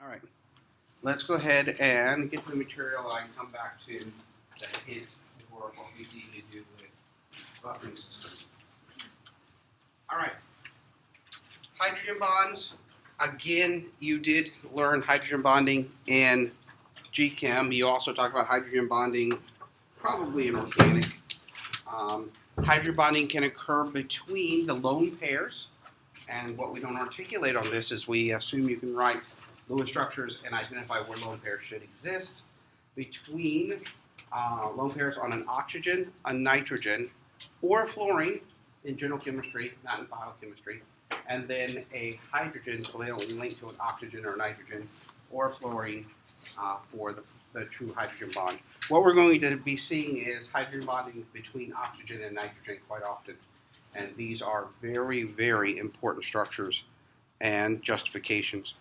All right, let's go ahead and get to the material. I can come back to the hint for what we need to do with buffering systems. All right, hydrogen bonds. Again, you did learn hydrogen bonding in GChem. You also talked about hydrogen bonding probably in organic. Hydrogen bonding can occur between the lone pairs, and what we don't articulate on this is we assume you can write Lewis structures and identify where lone pairs should exist between lone pairs on an oxygen, a nitrogen, or a fluorine in general chemistry, not in biochemistry, and then a hydrogen, so they only link to an oxygen or a nitrogen, or a fluorine for the true hydrogen bond. What we're going to be seeing is hydrogen bonding between oxygen and nitrogen quite often. And these are very, very important structures and justifications.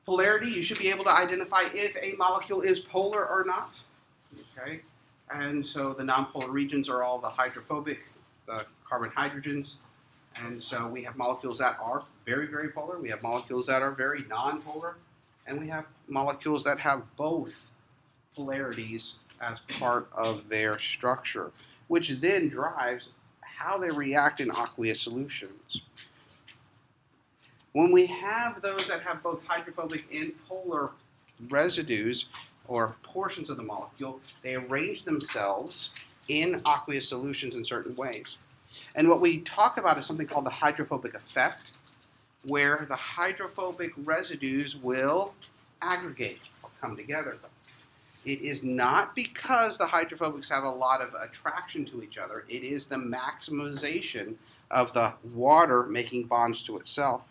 Polarity, you should be able to identify if a molecule is polar or not. Okay, and so the nonpolar regions are all the hydrophobic, the carbon hydrogens. And so we have molecules that are very, very polar. We have molecules that are very nonpolar. And we have molecules that have both polarities as part of their structure, which then drives how they react in aqueous solutions. When we have those that have both hydrophobic and polar residues or portions of the molecule, they arrange themselves in aqueous solutions in certain ways. And what we talk about is something called the hydrophobic effect, where the hydrophobic residues will aggregate or come together. It is not because the hydrophobics have a lot of attraction to each other. It is the maximization of the water making bonds to itself.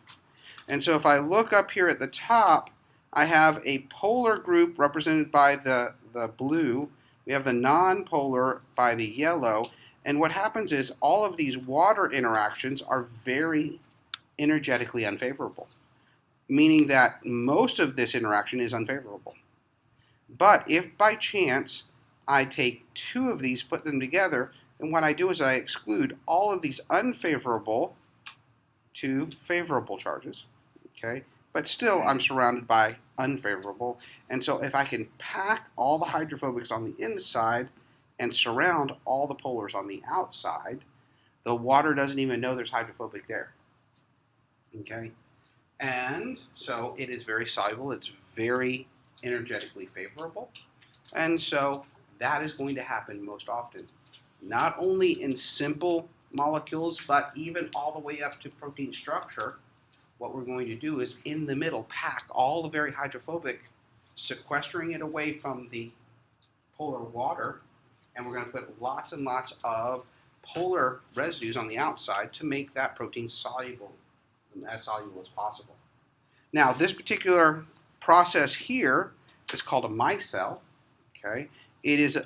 And so if I look up here at the top, I have a polar group represented by the blue. We have the non-polar by the yellow. And what happens is all of these water interactions are very energetically unfavorable, meaning that most of this interaction is unfavorable. But if by chance I take two of these, put them together, then what I do is I exclude all of these unfavorable to favorable charges. Okay, but still I'm surrounded by unfavorable. And so if I can pack all the hydrophobics on the inside and surround all the polars on the outside, the water doesn't even know there's hydrophobic there. Okay, and so it is very soluble. It's very energetically favorable, and so that is going to happen most often, not only in simple molecules, but even all the way up to protein structure. What we're going to do is in the middle pack all the very hydrophobic, sequestering it away from the polar water, and we're going to put lots and lots of polar residues on the outside to make that protein soluble, and as soluble as possible. Now, this particular process here is called a micelle. Okay, it is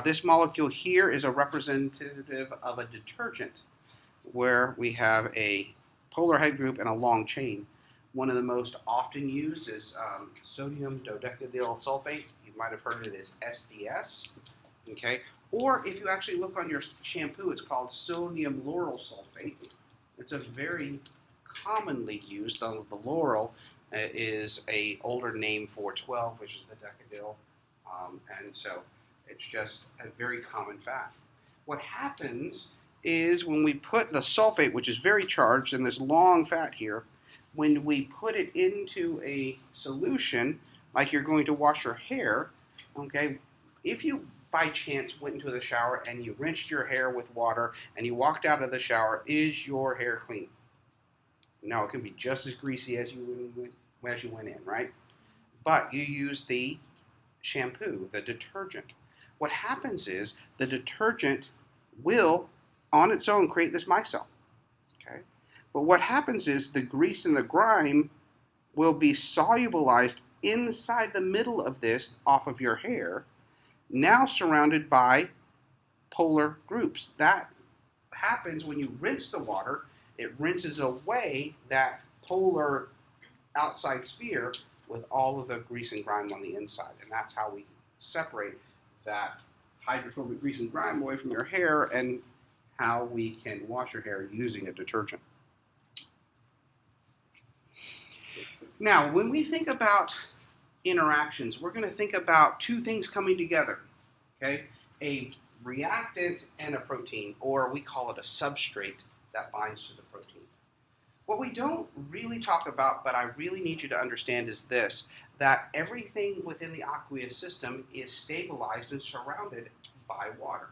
this molecule here is a representative of a detergent, where we have a polar head group and a long chain. One of the most often used is sodium dodecadyl sulfate. You might have heard of it as SDS. Okay, or if you actually look on your shampoo, it's called sodium lauryl sulfate. It's a very commonly used, on the lauryl is a older name for 12, which is the decadyl, and so it's just a very common fat. What happens is when we put the sulfate, which is very charged, in this long fat here, when we put it into a solution, like you're going to wash your hair, okay, if you by chance went into the shower and you rinsed your hair with water and you walked out of the shower, is your hair clean? No, it can be just as greasy as you went in, right? But you use the shampoo, the detergent. What happens is the detergent will, on its own, create this micelle. Okay? But what happens is the grease and the grime will be solubilized inside the middle of this off of your hair, now surrounded by polar groups. That happens when you rinse the water. It rinses away that polar outside sphere with all of the grease and grime on the inside. And that's how we separate that hydrophobic grease and grime away from your hair, and how we can wash your hair using a detergent. Now, when we think about interactions, we're going to think about two things coming together, okay? A reactant and a protein, or we call it a substrate that binds to the protein. What we don't really talk about, but I really need you to understand is this, that everything within the aqueous system is stabilized and surrounded by water.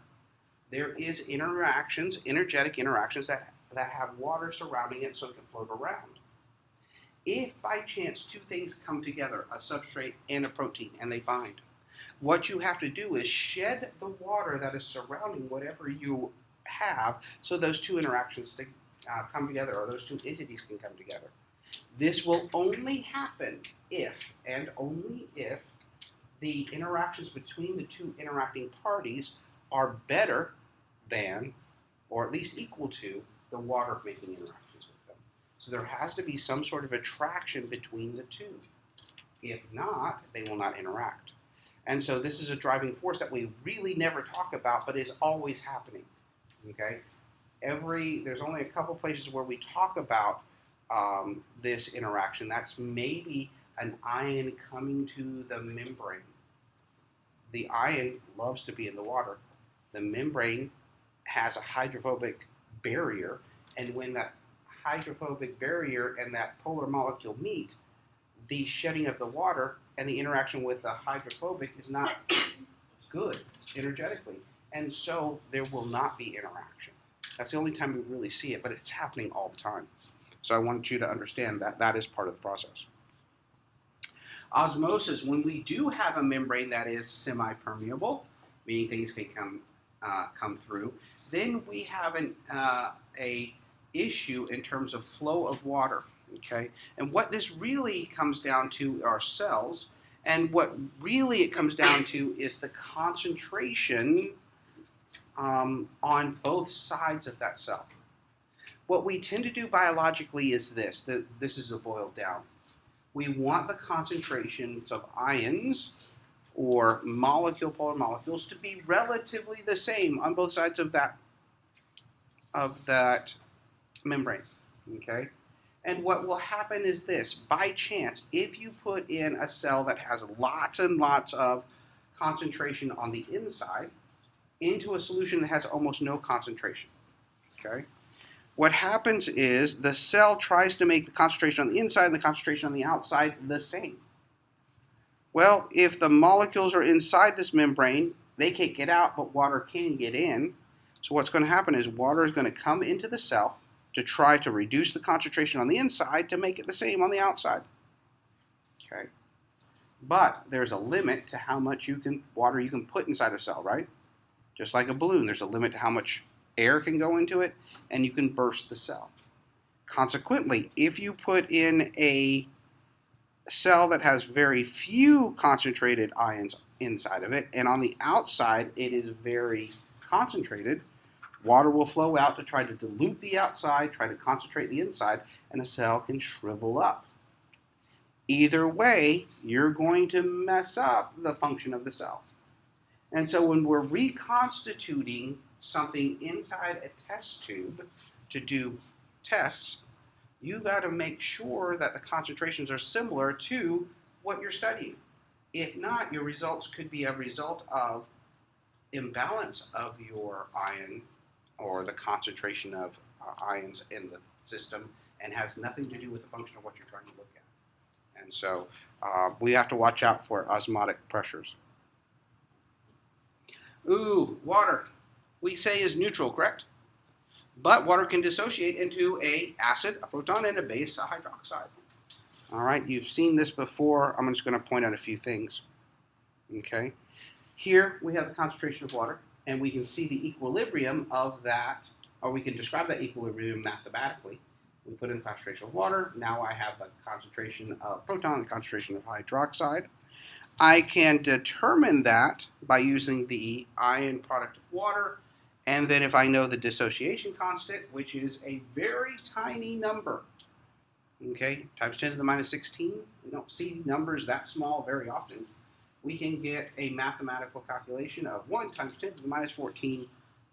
There is interactions, energetic interactions that have water surrounding it so it can float around. If by chance two things come together, a substrate and a protein, and they bind, what you have to do is shed the water that is surrounding whatever you have so those two interactions come together, or those two entities can come together. This will only happen if, and only if, the interactions between the two interacting parties are better than, or at least equal to, the water making interactions with them. So there has to be some sort of attraction between the two. If not, they will not interact. And so this is a driving force that we really never talk about, but is always happening. Okay? There's only a couple places where we talk about this interaction. That's maybe an ion coming to the membrane. The ion loves to be in the water. The membrane has a hydrophobic barrier, and when that hydrophobic barrier and that polar molecule meet, the shedding of the water and the interaction with the hydrophobic is not good energetically, and so there will not be interaction. That's the only time we really see it, but it's happening all the time. So I want you to understand that that is part of the process. Osmosis, when we do have a membrane that is semi-permeable, meaning things can come through, then we have a issue in terms of flow of water. Okay, and what this really comes down to are cells, and what really it comes down to is the concentration on both sides of that cell. What we tend to do biologically is this is a boiled down. We want the concentrations of ions or polar molecules to be relatively the same on both sides of that membrane. Okay? And what will happen is this, by chance, if you put in a cell that has lots and lots of concentration on the inside into a solution that has almost no concentration, okay? What happens is the cell tries to make the concentration on the inside and the concentration on the outside the same. Well, if the molecules are inside this membrane, they can't get out, but water can get in. So what's going to happen is water is going to come into the cell to try to reduce the concentration on the inside to make it the same on the outside. Okay? But there's a limit to how much water you can put inside a cell, right? Just like a balloon, there's a limit to how much air can go into it, and you can burst the cell. Consequently, if you put in a cell that has very few concentrated ions inside of it, and on the outside it is very concentrated, water will flow out to try to dilute the outside, try to concentrate the inside, and a cell can shrivel up. Either way, you're going to mess up the function of the cell. And so when we're reconstituting something inside a test tube to do tests, you got to make sure that the concentrations are similar to what you're studying. If not, your results could be a result of imbalance of your ion or the concentration of ions in the system, and has nothing to do with the function of what you're trying to look at. And so we have to watch out for osmotic pressures. Ooh, water, we say is neutral, correct? But water can dissociate into an acid, a proton, and a base, a hydroxide. All right, you've seen this before. I'm just going to point out a few things. Okay, here we have the concentration of water, and we can see the equilibrium of that, or we can describe that equilibrium mathematically. We put in the concentration of water. Now I have the concentration of proton, the concentration of hydroxide. I can determine that by using the ion product of water, and then if I know the dissociation constant, which is a very tiny number, okay, times 10 to the minus 16, we don't see numbers that small very often, we can get a mathematical calculation of 1 times 10 to the minus 14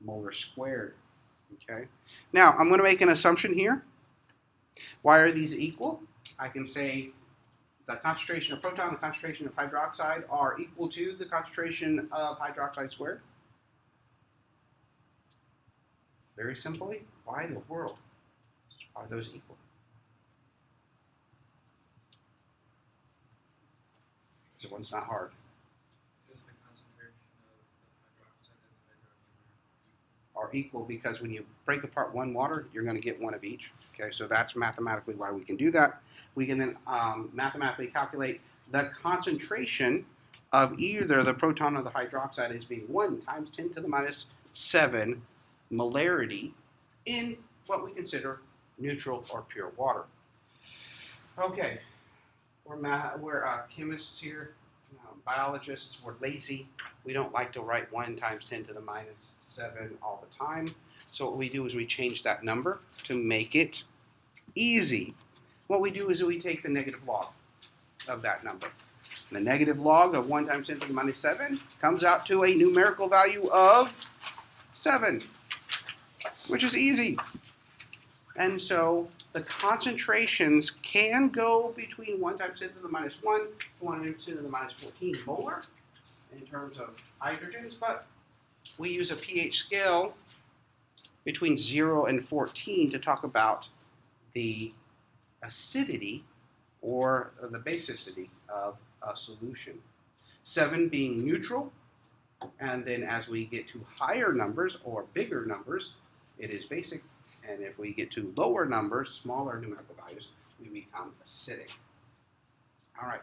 molar squared, okay? Now, I'm going to make an assumption here. Why are these equal? I can say the concentration of proton and the concentration of hydroxide are equal to the concentration of hydroxide squared? Very simply, why in the world are those equal? So one's not hard. Because the concentration of hydroxide and hydrogen Are equal because when you break apart one water, you're going to get one of each. Okay, so that's mathematically why we can do that. We can then mathematically calculate the concentration of either the proton or the hydroxide as being 1 times 10 to the minus 7 molarity in what we consider neutral or pure water. Okay, we're chemists here, biologists, we're lazy. We don't like to write 1 times 10 to the minus 7 all the time. So what we do is we change that number to make it easy. What we do is we take the negative log of that number. The negative log of 1 times 10 to the minus 7 comes out to a numerical value of 7, which is easy. And so the concentrations can go between 1 times 10 to the minus 1 and 1 times 10 to the minus 14 molar in terms of hydrogens, but we use a pH scale between 0 and 14 to talk about the acidity or the basicity of a solution. 7 being neutral, and then as we get to higher numbers or bigger numbers, it is basic. And if we get to lower numbers, smaller numerical values, we become acidic. All right.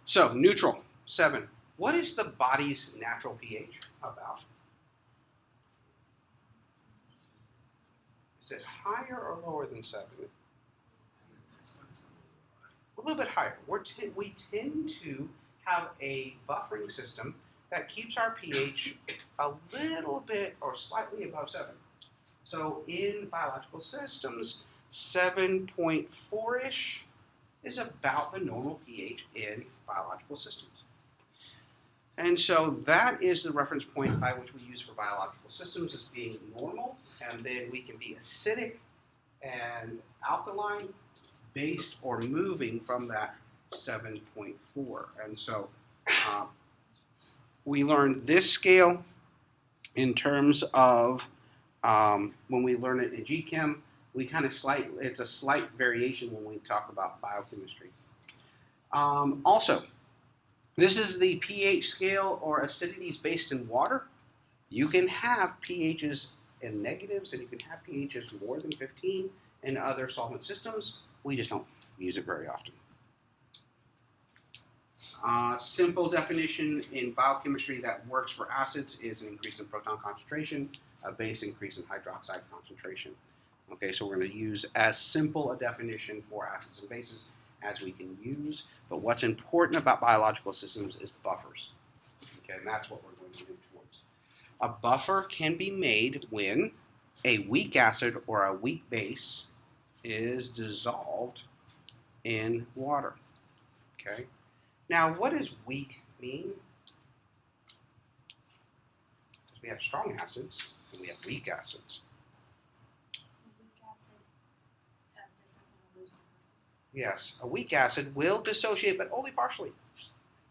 So neutral, 7. What is the body's natural pH about? Is it higher or lower than 7? A little bit higher. We tend to have a buffering system that keeps our pH a little bit or slightly above 7. So in biological systems, 7.4-ish is about the normal pH in biological systems. And so that is the reference point by which we use for biological systems as being normal, and then we can be acidic and alkaline based or moving from that 7.4. And so we learned this scale in terms of when we learn it in GChem, we kind of it's a slight variation when we talk about biochemistry. Also, this is the pH scale or acidities based in water. You can have pHs in negatives and you can have pHs more than 15 in other solvent systems. We just don't use it very often. Simple definition in biochemistry that works for acids is an increase in proton concentration, a base increase in hydroxide concentration. Okay, so we're going to use as simple a definition for acids and bases as we can use, but what's important about biological systems is buffers. Okay, and that's what we're going to move towards. A buffer can be made when a weak acid or a weak base is dissolved in water. Okay. Now, what does weak mean? Because we have strong acids and we have weak acids. Yes, a weak acid will dissociate, but only partially.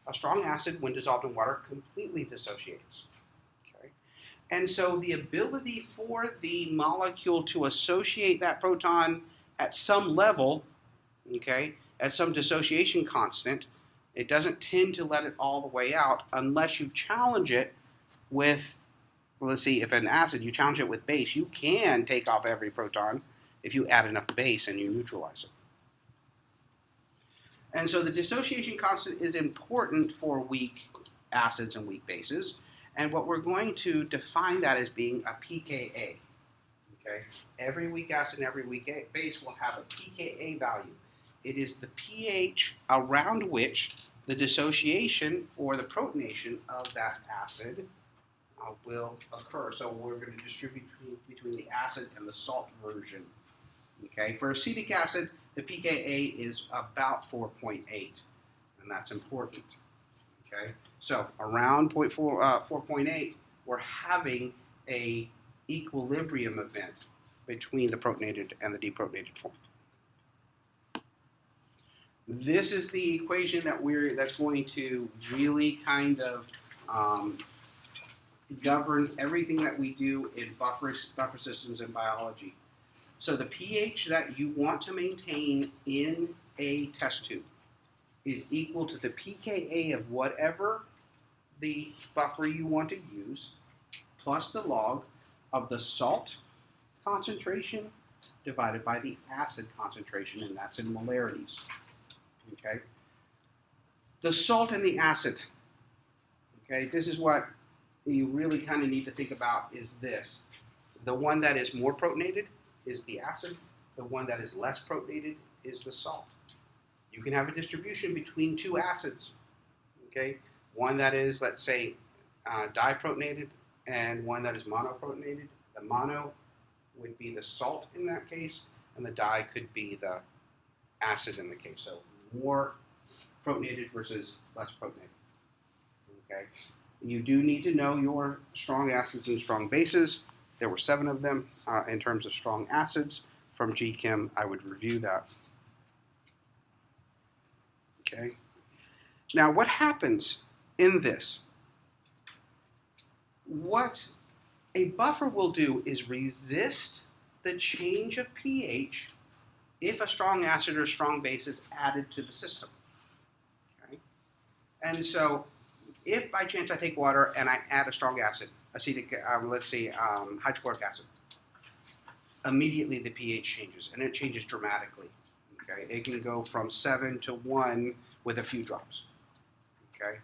A strong acid, when dissolved in water, completely dissociates. Okay? And so the ability for the molecule to associate that proton at some level, okay, at some dissociation constant, it doesn't tend to let it all the way out unless you challenge it with, well, let's see, if an acid, you challenge it with base, you can take off every proton if you add enough base and you neutralize it. And so the dissociation constant is important for weak acids and weak bases. And what we're going to define that as being a pKa. Okay? Every weak acid and every weak base will have a pKa value. It is the pH around which the dissociation or the protonation of that acid will occur. So we're going to distribute between the acid and the salt version. Okay? For acetic acid, the pKa is about 4.8, and that's important. Okay, so around 4.8, we're having a equilibrium event between the protonated and the deprotonated form. This is the equation that's going to really kind of govern everything that we do in buffer systems in biology. So the pH that you want to maintain in a test tube is equal to the pKa of whatever the buffer you want to use plus the log of the salt concentration divided by the acid concentration, and that's in molarities. Okay? The salt and the acid. Okay, this is what you really kind of need to think about is this. The one that is more protonated is the acid. The one that is less protonated is the salt. You can have a distribution between two acids. Okay, one that is, let's say, diprotonated and one that is monoprotonated. The mono would be the salt in that case, and the di could be the acid in the case. So more protonated versus less protonated. Okay, you do need to know your strong acids and strong bases. There were 7 of them in terms of strong acids from GChem. I would review that. Okay. Now, what happens in this? What a buffer will do is resist the change of pH if a strong acid or strong base is added to the system. Okay? And so, if by chance I take water and I add a strong acid, acetic, let's say hydrochloric acid, immediately the pH changes, and it changes dramatically. Okay, it can go from 7 to 1 with a few drops. Okay,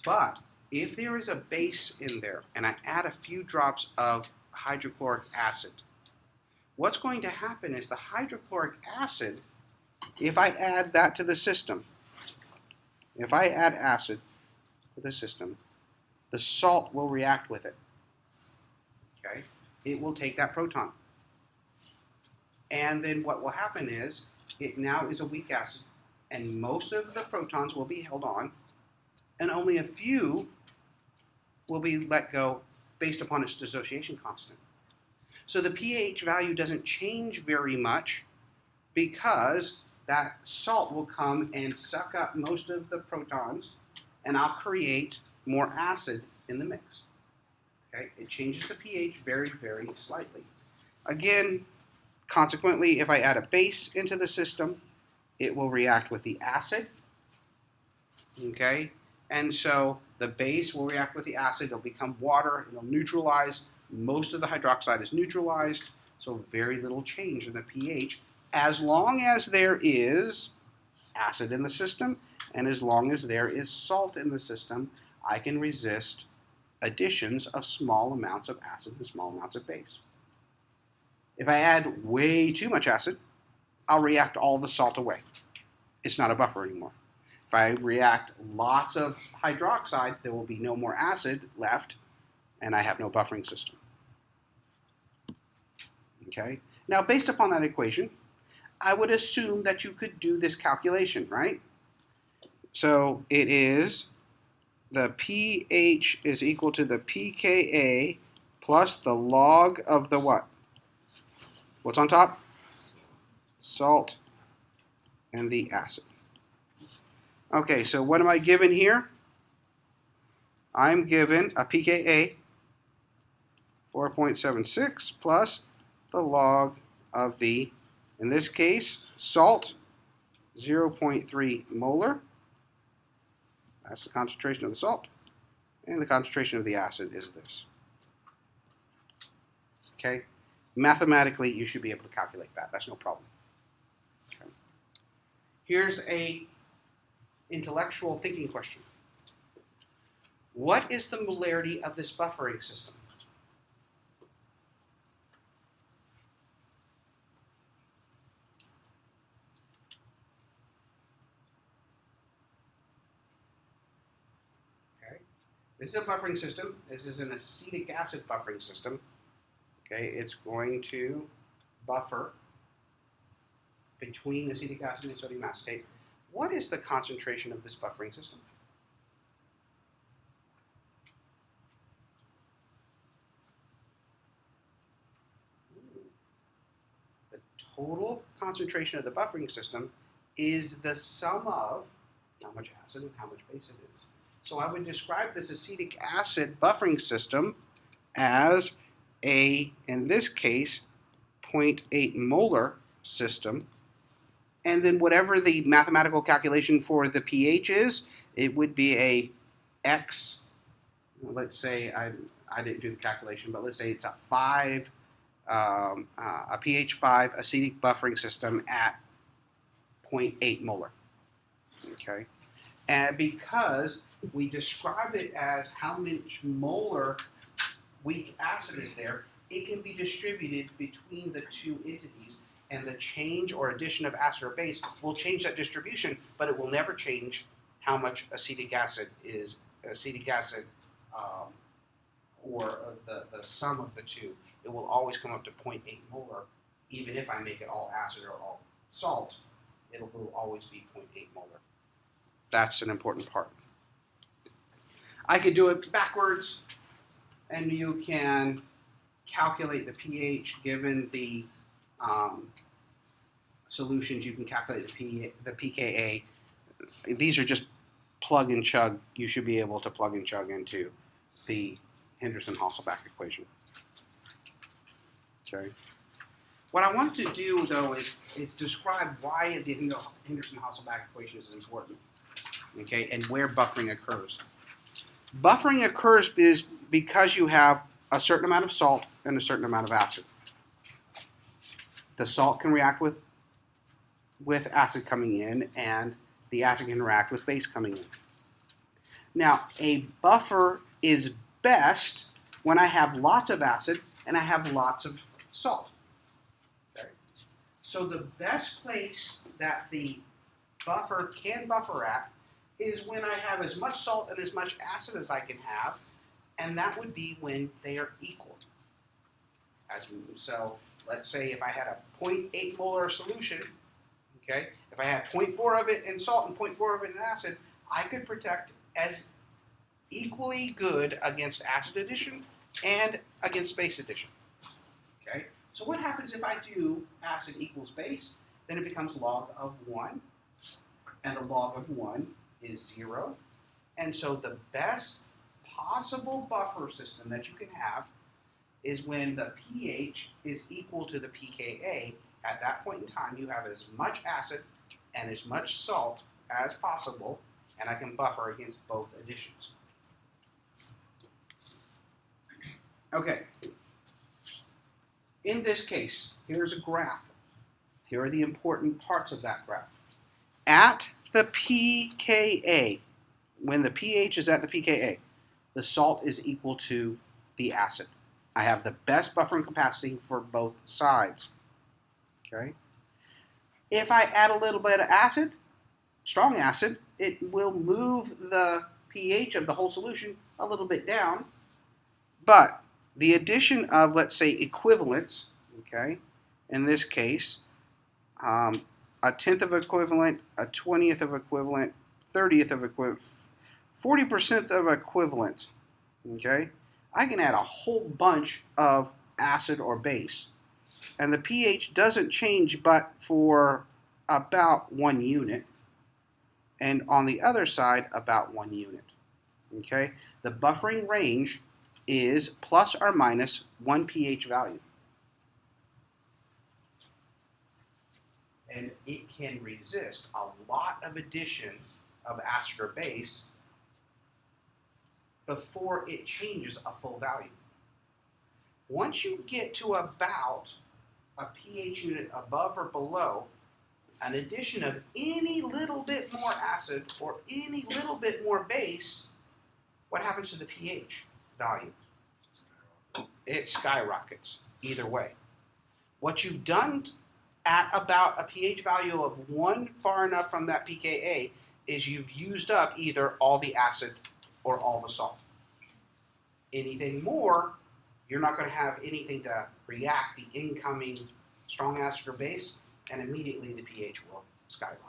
but if there is a base in there and I add a few drops of hydrochloric acid, what's going to happen is the hydrochloric acid, if I add that to the system, if I add acid to the system, the salt will react with it. Okay, it will take that proton. And then what will happen is it now is a weak acid, and most of the protons will be held on, and only a few will be let go based upon its dissociation constant. So the pH value doesn't change very much because that salt will come and suck up most of the protons, and I'll create more acid in the mix. Okay, it changes the pH very, very slightly. Again, consequently, if I add a base into the system, it will react with the acid. Okay, and so the base will react with the acid. It'll become water. It'll neutralize. Most of the hydroxide is neutralized, so very little change in the pH as long as there is acid in the system and as long as there is salt in the system. I can resist additions of small amounts of acid and small amounts of base. If I add way too much acid, I'll react all the salt away. It's not a buffer anymore. If I react lots of hydroxide, there will be no more acid left, and I have no buffering system. Okay? Now, based upon that equation, I would assume that you could do this calculation, right? So it is the pH is equal to the pKa plus the log of the what? What's on top? Salt and the acid. Okay, so what am I given here? I'm given a pKa 4.76 plus the log of the, in this case, salt, 0.3 molar. That's the concentration of the salt. And the concentration of the acid is this. Okay? Mathematically, you should be able to calculate that. That's no problem. Okay. Here's a intellectual thinking question. What is the molarity of this buffering system? Okay. This is a buffering system. This is an acetic acid buffering system. Okay, it's going to buffer between acetic acid and sodium acetate. What is the concentration of this buffering system? The total concentration of the buffering system is the sum of how much acid and how much base it is. So I would describe this acetic acid buffering system as a, in this case, 0.8 molar system. And then whatever the mathematical calculation for the pH is, it would be a X. Let's say I didn't do the calculation, but let's say it's a pH 5 acetic buffering system at 0.8 molar. Okay, and because we describe it as how much molar weak acid is there, it can be distributed between the two entities, and the change or addition of acid or base will change that distribution, but it will never change how much acetic acid is or the sum of the two. It will always come up to 0.8 molar, even if I make it all acid or all salt, it will always be 0.8 molar. That's an important part. I could do it backwards, and you can calculate the pH given the solutions. You can calculate the pKa. These are just plug and chug. You should be able to plug and chug into the Henderson-Hasselbalch equation. Okay. What I want to do, though, is describe why the Henderson-Hasselbalch equation is important. Okay, and where buffering occurs. Buffering occurs because you have a certain amount of salt and a certain amount of acid. The salt can react with acid coming in, and the acid can react with base coming in. Now, a buffer is best when I have lots of acid and I have lots of salt. Okay. So the best place that the buffer can buffer at is when I have as much salt and as much acid as I can have, and that would be when they are equal. So let's say if I had a 0.8 molar solution, okay, if I had 0.4 of it in salt and 0.4 of it in acid, I could protect as equally good against acid addition and against base addition. Okay, so what happens if I do acid equals base? Then it becomes log of 1, and the log of 1 is 0. And so the best possible buffer system that you can have is when the pH is equal to the pKa. At that point in time, you have as much acid and as much salt as possible, and I can buffer against both additions. Okay. In this case, here's a graph. Here are the important parts of that graph. At the pKa, when the pH is at the pKa, the salt is equal to the acid. I have the best buffering capacity for both sides. Okay. If I add a little bit of acid, strong acid, it will move the pH of the whole solution a little bit down. But the addition of, let's say, equivalents, okay, in this case, a tenth of equivalent, a 20th of equivalent, 30th of equivalent, 40% of equivalent, okay, I can add a whole bunch of acid or base. And the pH doesn't change but for about 1 unit. And on the other side, about 1 unit. Okay, the buffering range is plus or minus 1 pH value. And it can resist a lot of addition of acid or base before it changes a full value. Once you get to about a pH unit above or below, an addition of any little bit more acid or any little bit more base, what happens to the pH value? It skyrockets either way. What you've done at about a pH value of 1 far enough from that pKa is you've used up either all the acid or all the salt. Anything more, you're not going to have anything to react the incoming strong acid or base, and immediately the pH will skyrocket.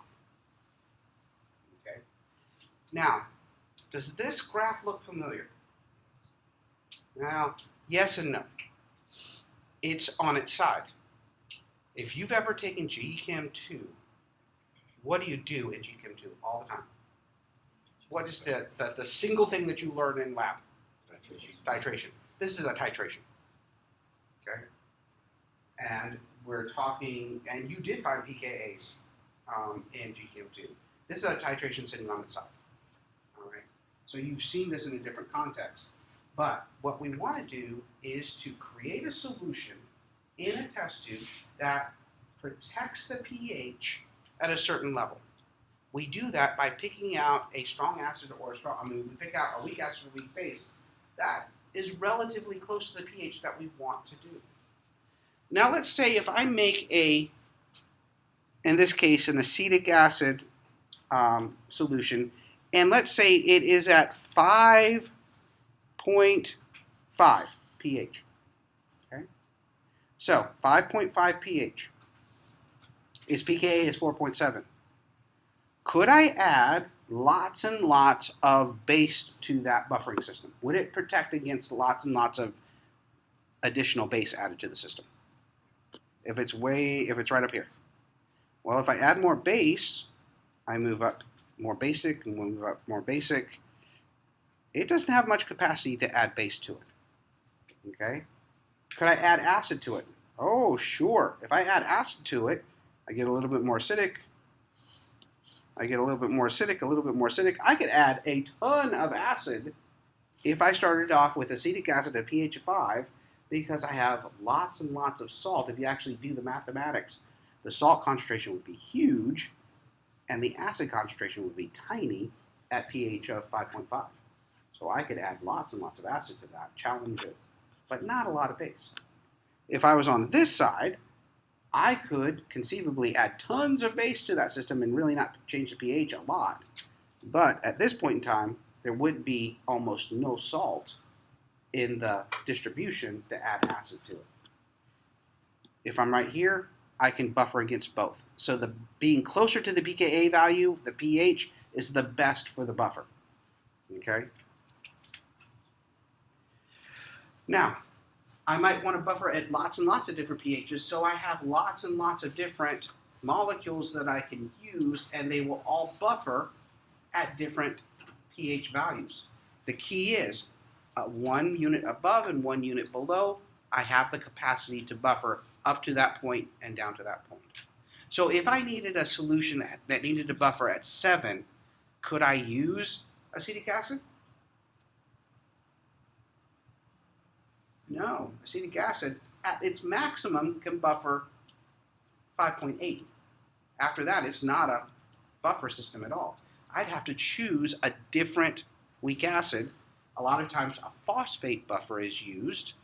Okay. Now, does this graph look familiar? Now, yes and no. It's on its side. If you've ever taken CHEM-2, what do you do in GChem-2 all the time? What is the single thing that you learn in lab? Titration. This is a titration. Okay? And we're talking, and you did find pKa's in GChem-2. This is a titration sitting on its side. All right? So you've seen this in a different context. But what we want to do is to create a solution in a test tube that protects the pH at a certain level. We do that by picking out a strong acid or we pick out a weak acid or weak base that is relatively close to the pH that we want to do. Now let's say if I make in this case, an acetic acid solution, and let's say it is at 5.5 pH. Okay? So 5.5 pH. Its pKa is 4.7. Could I add lots and lots of base to that buffering system? Would it protect against lots and lots of additional base added to the system? If it's right up here. Well, if I add more base, I move up more basic, and move up more basic. It doesn't have much capacity to add base to it. Okay? Could I add acid to it? Oh, sure. If I add acid to it, I get a little bit more acidic. I get a little bit more acidic, a little bit more acidic. I could add a ton of acid if I started off with acetic acid at pH of 5, because I have lots and lots of salt. If you actually do the mathematics, the salt concentration would be huge, and the acid concentration would be tiny at pH of 5.5. So I could add lots and lots of acid to that, challenges, but not a lot of base. If I was on this side, I could conceivably add tons of base to that system and really not change the pH a lot. But at this point in time, there would be almost no salt in the distribution to add acid to it. If I'm right here, I can buffer against both. So being closer to the pKa value, the pH, is the best for the buffer. Okay? Now, I might want to buffer at lots and lots of different pHs, so I have lots and lots of different molecules that I can use, and they will all buffer at different pH values. The key is 1 unit above and 1 unit below, I have the capacity to buffer up to that point and down to that point. So if I needed a solution that needed to buffer at 7, could I use acetic acid? No, acetic acid at its maximum can buffer 5.8. After that, it's not a buffer system at all. I'd have to choose a different weak acid. A lot of times a phosphate buffer is used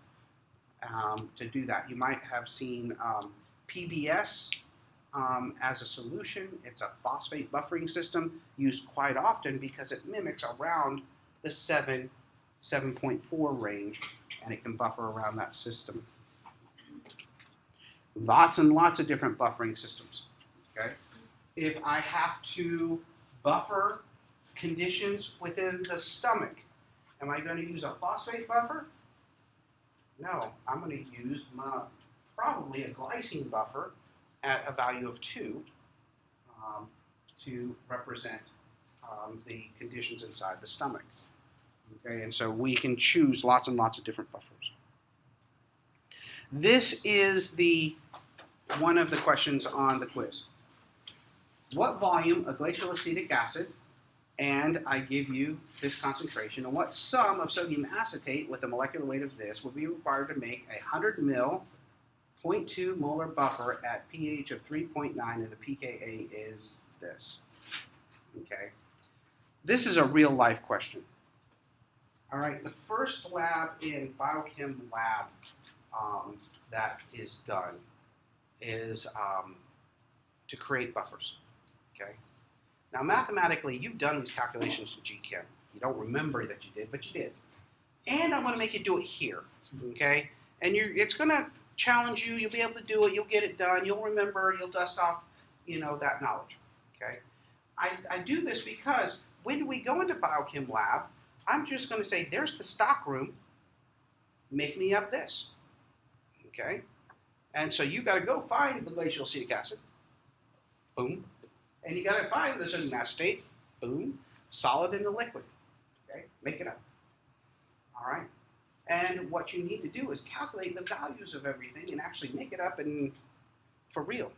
to do that. You might have seen PBS as a solution. It's a phosphate buffering system used quite often because it mimics around the 7.4 range, and it can buffer around that system. Lots and lots of different buffering systems. Okay? If I have to buffer conditions within the stomach, am I going to use a phosphate buffer? No, I'm going to use probably a glycine buffer at a value of 2 to represent the conditions inside the stomach. Okay, and so we can choose lots and lots of different buffers. This is one of the questions on the quiz. What volume of glacial acetic acid, and I give you this concentration, and what sum of sodium acetate with a molecular weight of this would be required to make a 100 mil 0.2 molar buffer at pH of 3.9, and the pKa is this. Okay, this is a real life question. All right, the first lab in biochem lab that is done is to create buffers. Okay. Now, mathematically, you've done these calculations in GChem. You don't remember that you did, but you did. And I'm going to make you do it here. Okay. And it's going to challenge you. You'll be able to do it. You'll get it done. You'll remember. You'll dust off, that knowledge. Okay. I do this because when we go into biochem lab, I'm just going to say, there's the stock room. Make me up this. Okay? And so you got to go find the glacial acetic acid. Boom. And you got to find the sodium acetate, boom, solid into liquid. Okay, make it up. All right. And what you need to do is calculate the values of everything and actually make it up and for real.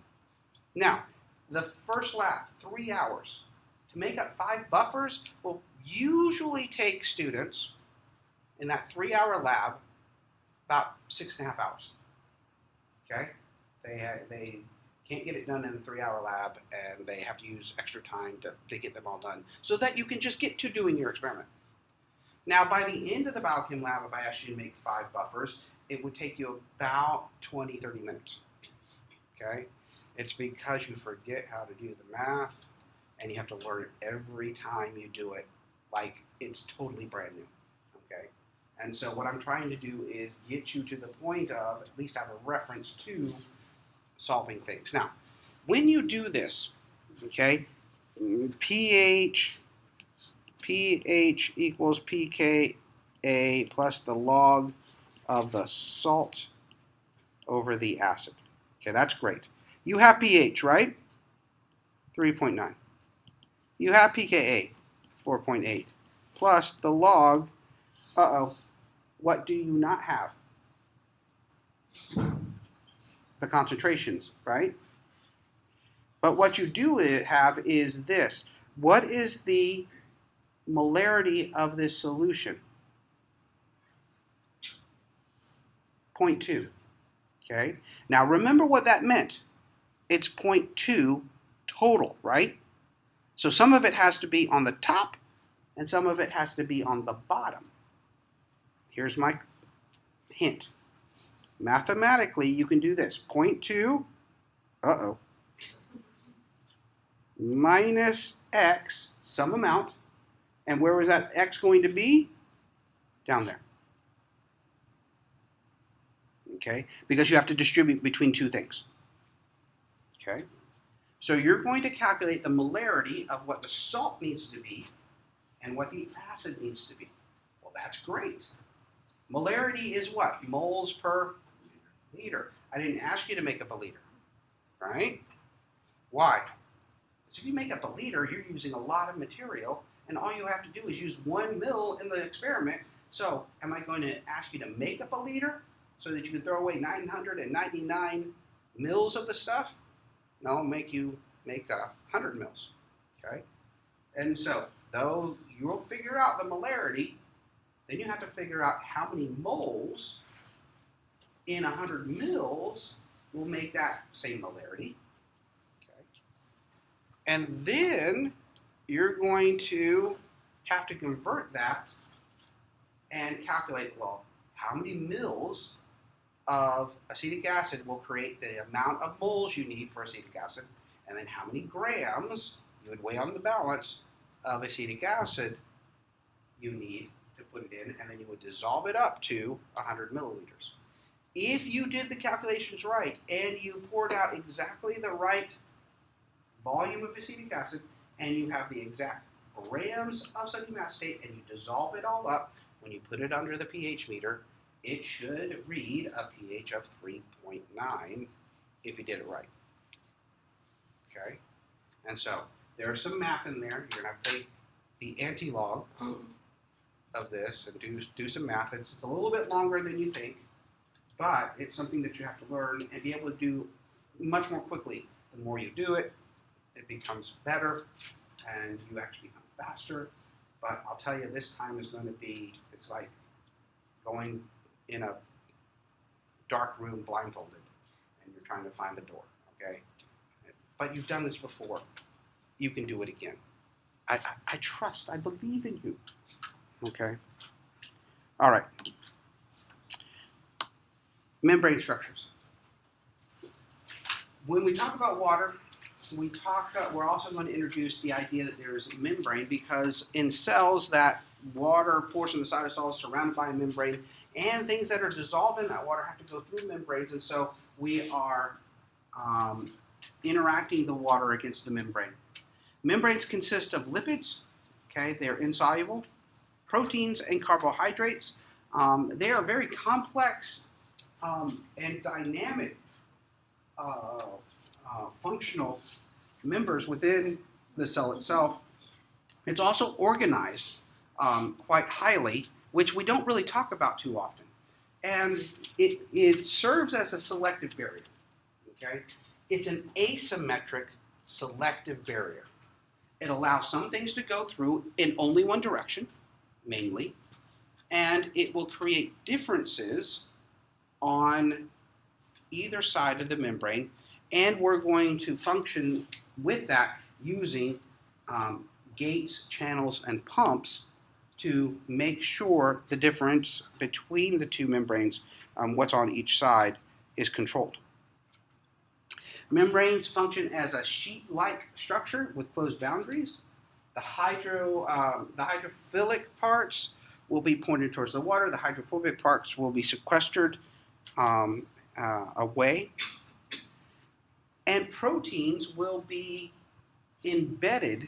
Now, the first lab, 3 hours. To make up 5 buffers will usually take students in that 3-hour lab about 6.5 hours. Okay? They can't get it done in a 3-hour lab, and they have to use extra time to get them all done so that you can just get to doing your experiment. Now, by the end of the biochem lab, if I asked you to make 5 buffers, it would take you about 20, 30 minutes. Okay? It's because you forget how to do the math, and you have to learn it every time you do it like it's totally brand new. Okay? And so what I'm trying to do is get you to the point of at least have a reference to solving things. Now, when you do this, okay, pH equals pKa plus the log of the salt over the acid. Okay, that's great. You have pH, right? 3.9. You have pKa, 4.8, plus the log, what do you not have? The concentrations, right? But what you do have is this. What is the molarity of this solution? 0.2. Okay? Now remember what that meant. It's 0.2 total, right? So some of it has to be on the top and some of it has to be on the bottom. Here's my hint. Mathematically, you can do this. 0.2, minus x, some amount. And where was that x going to be? Down there. Okay? Because you have to distribute between two things. Okay? So you're going to calculate the molarity of what the salt needs to be and what the acid needs to be. Well, that's great. Molarity is what? Moles per liter. I didn't ask you to make up a liter, right? Why? So if you make up a liter, you're using a lot of material, and all you have to do is use 1 mil in the experiment. So am I going to ask you to make up a liter so that you can throw away 999 mils of the stuff? No, I'll make you make 100 mils, okay? And so, though you will figure out the molarity, then you have to figure out how many moles in 100 mils will make that same molarity. Okay. And then you're going to have to convert that and calculate, well, how many mils of acetic acid will create the amount of moles you need for acetic acid, and then how many grams you would weigh on the balance of acetic acid you need to put it in, and then you would dissolve it up to 100 milliliters. If you did the calculations right and you poured out exactly the right volume of acetic acid and you have the exact grams of sodium acetate and you dissolve it all up, when you put it under the pH meter, it should read a pH of 3.9 if you did it right. Okay? And so there's some math in there. You're going to have to take the anti-log of this and do some math. It's a little bit longer than you think, but it's something that you have to learn and be able to do much more quickly. The more you do it, it becomes better and you actually become faster. But I'll tell you, this time is going to be, it's like going in a dark room blindfolded and you're trying to find the door, okay? But you've done this before. You can do it again. I trust, I believe in you, okay? All right. Membrane structures. When we talk about water, we're also going to introduce the idea that there is a membrane, because in cells, that water portion of the cytosol is surrounded by a membrane, and things that are dissolved in that water have to go through membranes, and so we are interacting the water against the membrane. Membranes consist of lipids, okay, they're insoluble, proteins and carbohydrates. They are very complex and dynamic functional members within the cell itself. It's also organized quite highly, which we don't really talk about too often. And it serves as a selective barrier. Okay? It's an asymmetric selective barrier. It allows some things to go through in only one direction, mainly, and it will create differences on either side of the membrane, and we're going to function with that using gates, channels, and pumps to make sure the difference between the two membranes, what's on each side, is controlled. Membranes function as a sheet-like structure with closed boundaries. The hydrophilic parts will be pointed towards the water. The hydrophobic parts will be sequestered away. And proteins will be embedded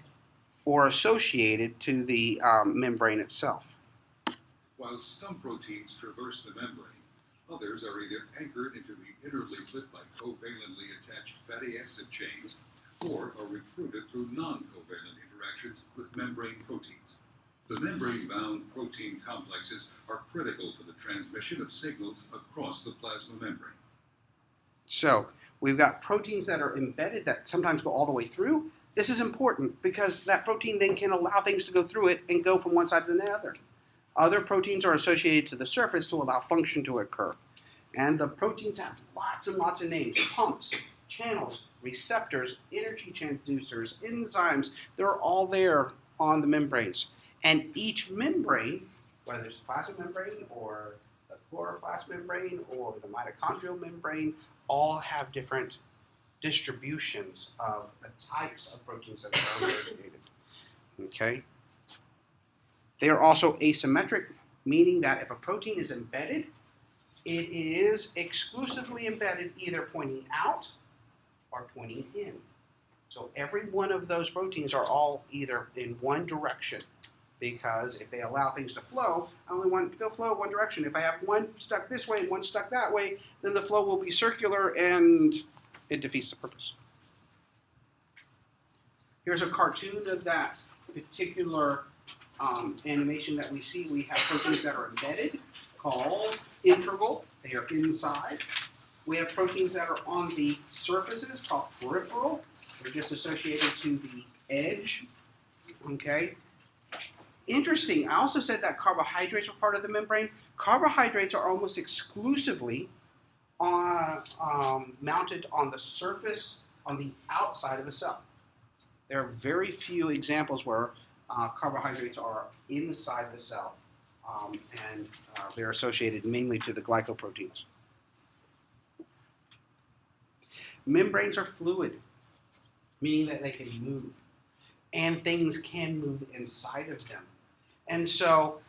or associated to the membrane itself. While some proteins traverse the membrane, others are either anchored into the inner leaflet by covalently attached fatty acid chains or are recruited through non-covalent interactions with membrane proteins. The membrane-bound protein complexes are critical for the transmission of signals across the plasma membrane. So we've got proteins that are embedded that sometimes go all the way through. This is important because that protein then can allow things to go through it and go from one side to the other. Other proteins are associated to the surface to allow function to occur. And the proteins have lots and lots of names: pumps, channels, receptors, energy transducers, enzymes. They're all there on the membranes. And each membrane, whether it's the plasma membrane or the chloroplast membrane or the mitochondrial membrane, all have different distributions of the types of proteins that are associated. Okay? They are also asymmetric, meaning that if a protein is embedded, it is exclusively embedded either pointing out or pointing in. So every one of those proteins are all either in one direction, because if they allow things to flow, I only want it to go flow one direction. If I have one stuck this way and one stuck that way, then the flow will be circular and it defeats the purpose. Here's a cartoon of that particular animation that we see. We have proteins that are embedded, called integral. They are inside. We have proteins that are on the surfaces, called peripheral. They're just associated to the edge. Okay. Interesting. I also said that carbohydrates are part of the membrane. Carbohydrates are almost exclusively mounted on the surface, on the outside of a cell. There are very few examples where carbohydrates are inside the cell, and they're associated mainly to the glycoproteins. Membranes are fluid, meaning that they can move, and things can move inside of them. And so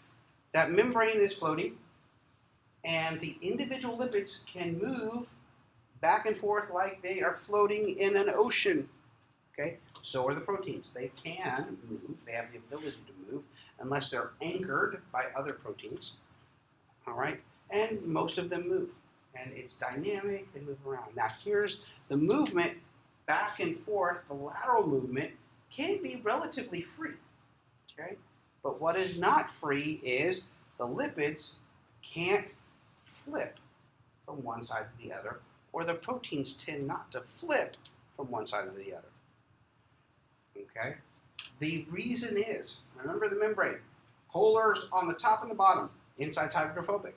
that membrane is floating, and the individual lipids can move back and forth like they are floating in an ocean. Okay? So are the proteins. They can move. They have the ability to move unless they're anchored by other proteins. All right? And most of them move. And it's dynamic. They move around. Now here's the movement back and forth. The lateral movement can be relatively free. Okay? But what is not free is the lipids can't flip from one side to the other, or the proteins tend not to flip from one side to the other. Okay? The reason is, remember the membrane, polars on the top and the bottom, inside's hydrophobic.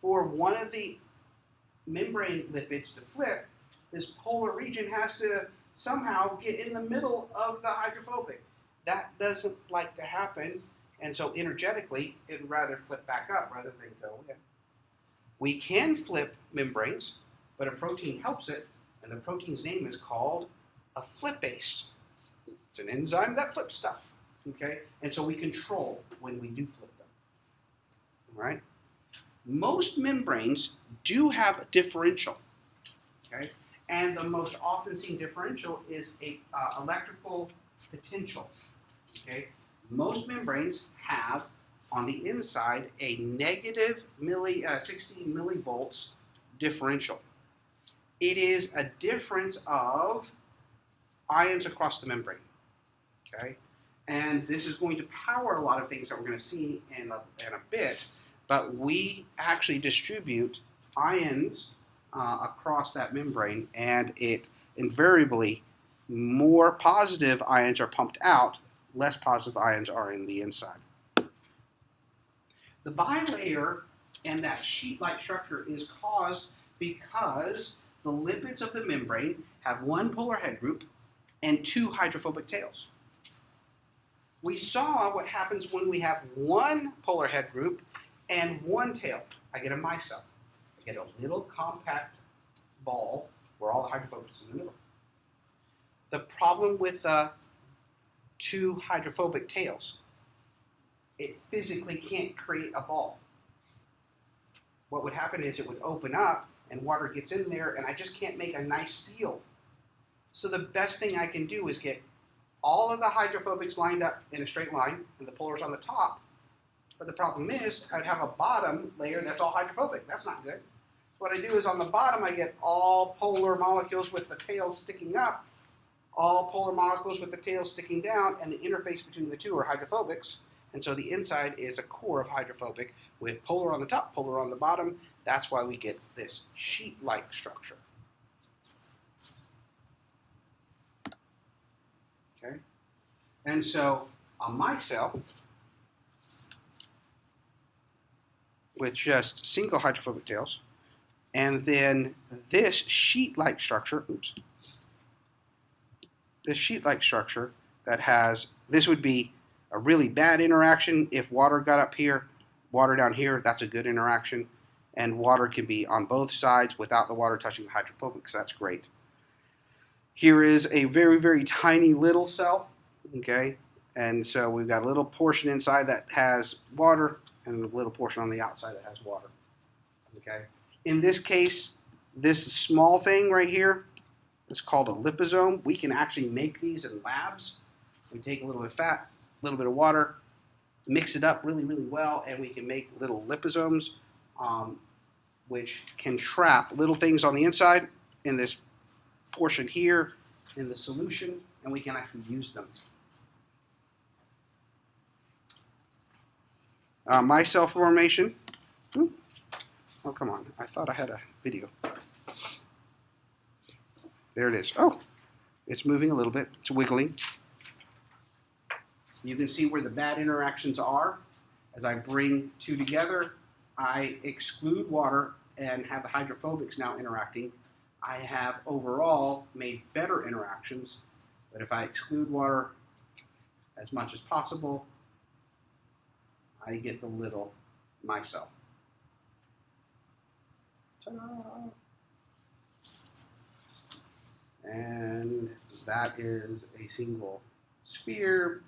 For one of the membrane lipids to flip, this polar region has to somehow get in the middle of the hydrophobic. That doesn't like to happen, and so energetically, it would rather flip back up rather than go in. We can flip membranes, but a protein helps it, and the protein's name is called a flipase. It's an enzyme that flips stuff, okay? And so we control when we do flip them, all right? Most membranes do have a differential, okay? And the most often seen differential is a electrical potential, okay? Most membranes have on the inside a negative 16 millivolts differential. It is a difference of ions across the membrane. Okay, and this is going to power a lot of things that we're going to see in a bit. But we actually distribute ions across that membrane, and it invariably more positive ions are pumped out, less positive ions are in the inside. The bilayer and that sheet-like structure is caused because the lipids of the membrane have one polar head group and two hydrophobic tails. We saw what happens when we have one polar head group and one tail. I get a micelle. I get a little compact ball where all the hydrophobics in the middle. The problem with the two hydrophobic tails, it physically can't create a ball. What would happen is it would open up and water gets in there and I just can't make a nice seal. So the best thing I can do is get all of the hydrophobics lined up in a straight line and the polars on the top. But the problem is I'd have a bottom layer that's all hydrophobic. That's not good. What I do is on the bottom I get all polar molecules with the tails sticking up, all polar molecules with the tails sticking down, and the interface between the two are hydrophobics. And so the inside is a core of hydrophobic with polar on the top, polar on the bottom. That's why we get this sheet-like structure. Okay? And so a micelle with just single hydrophobic tails, and then this sheet-like structure, this sheet-like structure that has, this would be a really bad interaction if water got up here, water down here, that's a good interaction, and water can be on both sides without the water touching the hydrophobics, that's great. Here is a very, very tiny little cell, okay, and so we've got a little portion inside that has water and a little portion on the outside that has water, okay. In this case, this small thing right here is called a liposome. We can actually make these in labs. We take a little bit of fat, a little bit of water, mix it up really, really well, and we can make little liposomes, which can trap little things on the inside in this portion here in the solution, and we can actually use them. Micelle formation. Ooh. Oh, come on. I thought I had a video. There it is. Oh, it's moving a little bit. It's wiggling. You can see where the bad interactions are. As I bring two together, I exclude water and have the hydrophobics now interacting. I have overall made better interactions, but if I exclude water as much as possible, I get the little micelle. Ta-da! And that is a single sphere,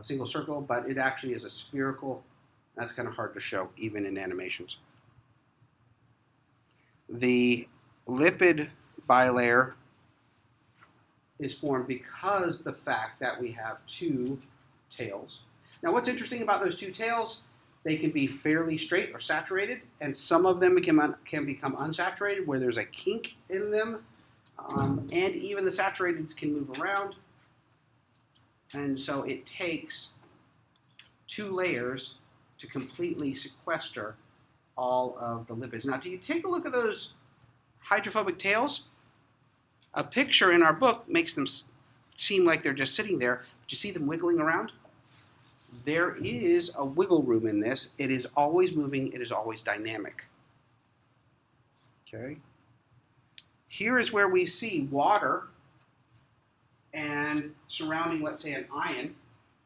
single circle, but it actually is a spherical. That's kind of hard to show even in animations. The lipid bilayer is formed because the fact that we have two tails. Now what's interesting about those two tails, they can be fairly straight or saturated, and some of them can become unsaturated where there's a kink in them, and even the saturateds can move around. And so it takes two layers to completely sequester all of the lipids. Now, do you take a look at those hydrophobic tails? A picture in our book makes them seem like they're just sitting there. But you see them wiggling around? There is a wiggle room in this. It is always moving. It is always dynamic. Okay. Here is where we see water and surrounding, let's say, an ion.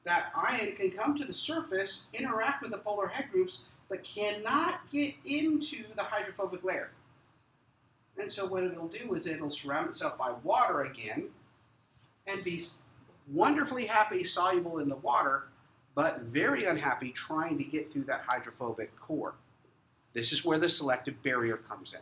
That ion can come to the surface, interact with the polar head groups, but cannot get into the hydrophobic layer. And so what it'll do is it'll surround itself by water again and be wonderfully happy soluble in the water, but very unhappy trying to get through that hydrophobic core. This is where the selective barrier comes in.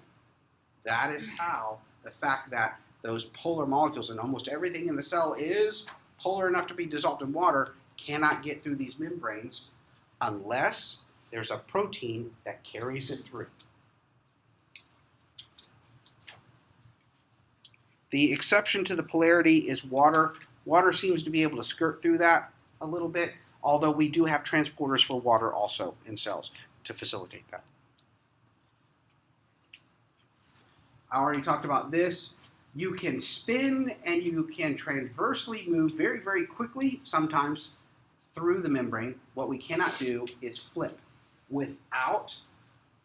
That is how the fact that those polar molecules and almost everything in the cell is polar enough to be dissolved in water cannot get through these membranes unless there's a protein that carries it through. The exception to the polarity is water. Water seems to be able to skirt through that a little bit, although we do have transporters for water also in cells to facilitate that. I already talked about this. You can spin and you can transversely move very, very quickly, sometimes through the membrane. What we cannot do is flip without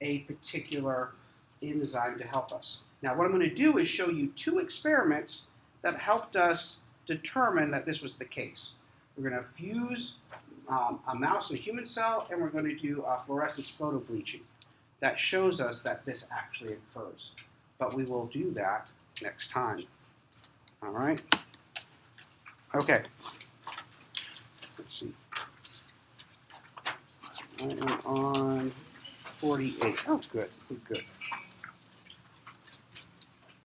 a particular enzyme to help us. Now, what I'm going to do is show you two experiments that helped us determine that this was the case. We're going to fuse a mouse and a human cell, and we're going to do fluorescence photobleaching. That shows us that this actually occurs. But we will do that next time. All right? Okay. Let's see. I am on 48. Oh, good. Good.